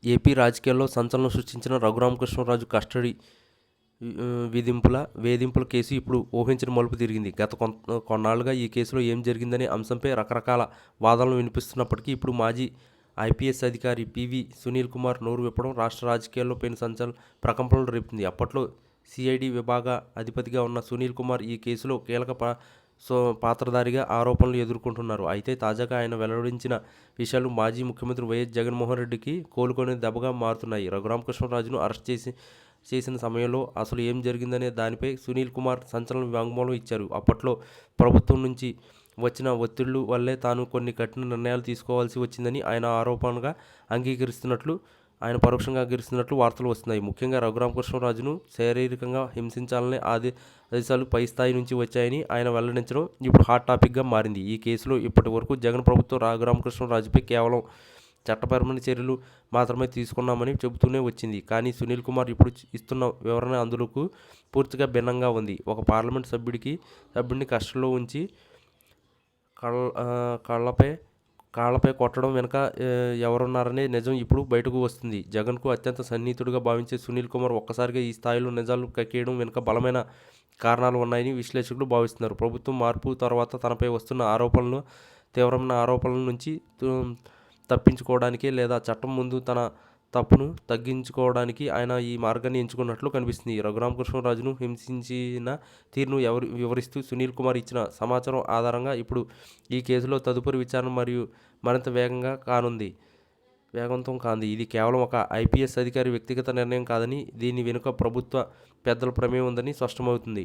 AP రాజకీయాల్లో సంచలనం సృష్టించిన రఘురామకృష్ణరాజు కస్టడీ వేధింపుల కేసు ఇప్పుడు ఊహించిన మలుపు తిరిగింది. గత కొన్నాళ్లుగా ఈ కేసులో ఏం జరిగిందనే అంశంపై రకరకాల వాదనలు వినిపిస్తున్నప్పటికీ ఇప్పుడు మాజీ ఐపీఎస్ అధికారి పివి సునీల్ కుమార్ నోరు విప్పడం రాష్ట్ర రాజకీయాల్లో పెను ప్రకంపనలు రేపుతుంది. అప్పట్లో సిఐడి విభాగ అధిపతిగా ఉన్న సునీల్ కుమార్ ఈ కేసులో కీలక పాత్రధారిగా ఆరోపణలు ఎదుర్కొంటున్నారు. అయితే తాజాగా ఆయన వెల్లడించిన విషయాలు మాజీ ముఖ్యమంత్రి వైఎస్ జగన్మోహన్ రెడ్డికి కోలుకునే దెబ్బగా మారుతున్నాయి. రఘురామకృష్ణరాజును అరెస్ట్ చేసిన సమయంలో అసలు ఏం జరిగిందనే దానిపై సునీల్ కుమార్ సంచలన వాంగ్మూలం ఇచ్చారు. అప్పట్లో ప్రభుత్వం నుంచి వచ్చిన ఒత్తిళ్లు వల్లే తాను కొన్ని కఠిన నిర్ణయాలు తీసుకోవాల్సి వచ్చిందని ఆయన పరోక్షంగా అంగీకరిస్తున్నట్లు వార్తలు వస్తున్నాయి. ముఖ్యంగా రఘురామకృష్ణరాజును శారీరకంగా హింసించాలనే ఆదేశాలు పై స్థాయి నుంచి వచ్చాయని ఆయన వెల్లడించడం ఇప్పుడు హాట్ టాపిక్గా మారింది. ఈ కేసులో ఇప్పటి వరకు జగన్ ప్రభుత్వం రఘురామకృష్ణరాజుపై కేవలం చట్టపరమైన చర్యలు మాత్రమే తీసుకున్నామని చెబుతూనే వచ్చింది. కానీ సునీల్ కుమార్ ఇప్పుడు ఇస్తున్న వివరణ అందుకు పూర్తిగా భిన్నంగా ఉంది. ఒక పార్లమెంట్ సభ్యుడిని కస్టడీలో ఉంచి కాళ్లపై కొట్టడం వెనుక ఎవరున్నారనే నిజం ఇప్పుడు బయటకు వస్తుంది. జగన్కు అత్యంత సన్నిహితుడిగా భావించే సునీల్ కుమార్ ఒక్కసారిగా ఈ స్థాయిలో నిజాలు కక్కేయడం వెనుక బలమైన కారణాలు ఉన్నాయని విశ్లేషకులు భావిస్తున్నారు. ప్రభుత్వం మార్పు తర్వాత తనపై వస్తున్న తీవ్రమైన ఆరోపణల నుంచి తప్పించుకోవడానికి లేదా చట్టం ముందు తన తప్పును తగ్గించుకోవడానికి ఆయన ఈ మార్గాన్ని ఎంచుకున్నట్లు కనిపిస్తుంది. రఘురామకృష్ణరాజును హింసించిన తీరును వివరిస్తూ సునీల్ కుమార్ ఇచ్చిన సమాచారం ఆధారంగా ఇప్పుడు ఈ కేసులో తదుపరి విచారణ మరింత వేగవంతం కానుంది. ఇది కేవలం ఒక ఐపీఎస్ అధికారి వ్యక్తిగత నిర్ణయం కాదని, దీని వెనుక ప్రభుత్వ పెద్దల ప్రమేయం ఉందని స్పష్టమవుతుంది.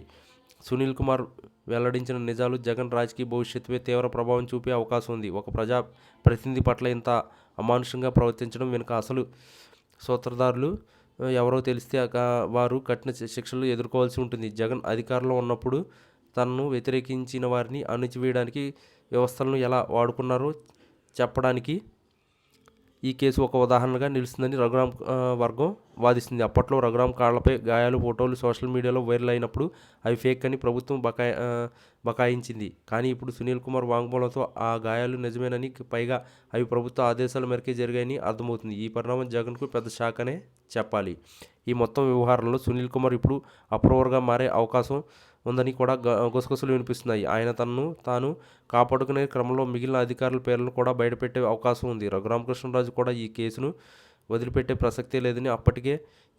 సునీల్ కుమార్ వెల్లడించిన నిజాలు జగన్ రాజకీయ భవిష్యత్తుపై తీవ్ర ప్రభావం చూపే అవకాశం ఉంది. ఒక ప్రజా ప్రతినిధి పట్ల ఇంత అమానుషంగా ప్రవర్తించడం వెనుక అసలు సూత్రధారులు ఎవరో తెలిస్తే వారు కఠిన శిక్షలు ఎదుర్కోవాల్సి ఉంటుంది. జగన్ అధికారంలో ఉన్నప్పుడు తనను వ్యతిరేకించిన వారిని అణిచివేయడానికి వ్యవస్థలను ఎలా వాడుకున్నారో చెప్పడానికి ఈ కేసు ఒక ఉదాహరణగా నిలుస్తుందని రఘురామ్ వర్గం వాదిస్తుంది. అప్పట్లో రఘురామ్ కాళ్లపై గాయాలు ఫోటోలు సోషల్ మీడియాలో వైరల్ అయినప్పుడు అవి ఫేక్ అని ప్రభుత్వం బకాయించింది. కానీ ఇప్పుడు సునీల్ కుమార్ వాంగ్మూలంతో ఆ గాయాలు నిజమేనని, పైగా అవి ప్రభుత్వ ఆదేశాల మేరకే జరిగాయని అర్థమవుతుంది. ఈ పరిణామం జగన్కు పెద్ద షాక్ అనే చెప్పాలి. ఈ మొత్తం వ్యవహారంలో సునీల్ కుమార్ ఇప్పుడు అప్రూవర్గా మారే అవకాశం ఉందని కూడా గుసగుసలు వినిపిస్తున్నాయి. ఆయన తాను కాపాడుకునే క్రమంలో మిగిలిన అధికారుల పేర్లను కూడా బయటపెట్టే అవకాశం ఉంది. రఘురామకృష్ణరాజు కూడా ఈ కేసును వదిలిపెట్టే ప్రసక్తే లేదని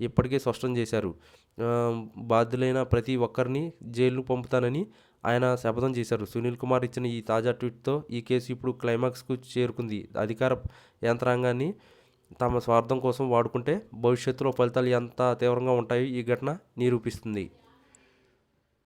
ఇప్పటికే స్పష్టం చేశారు. బాధ్యులైన ప్రతి ఒక్కరిని జైలుకు పంపుతానని ఆయన శపథం చేశారు. సునీల్ కుమార్ ఇచ్చిన ఈ తాజా ట్వీట్తో ఈ కేసు ఇప్పుడు క్లైమాక్స్కు చేరుకుంది. అధికార యంత్రాంగాన్ని తమ స్వార్థం కోసం వాడుకుంటే భవిష్యత్తులో ఫలితాలు ఎంత తీవ్రంగా ఉంటాయో ఈ ఘటన నిరూపిస్తుంది.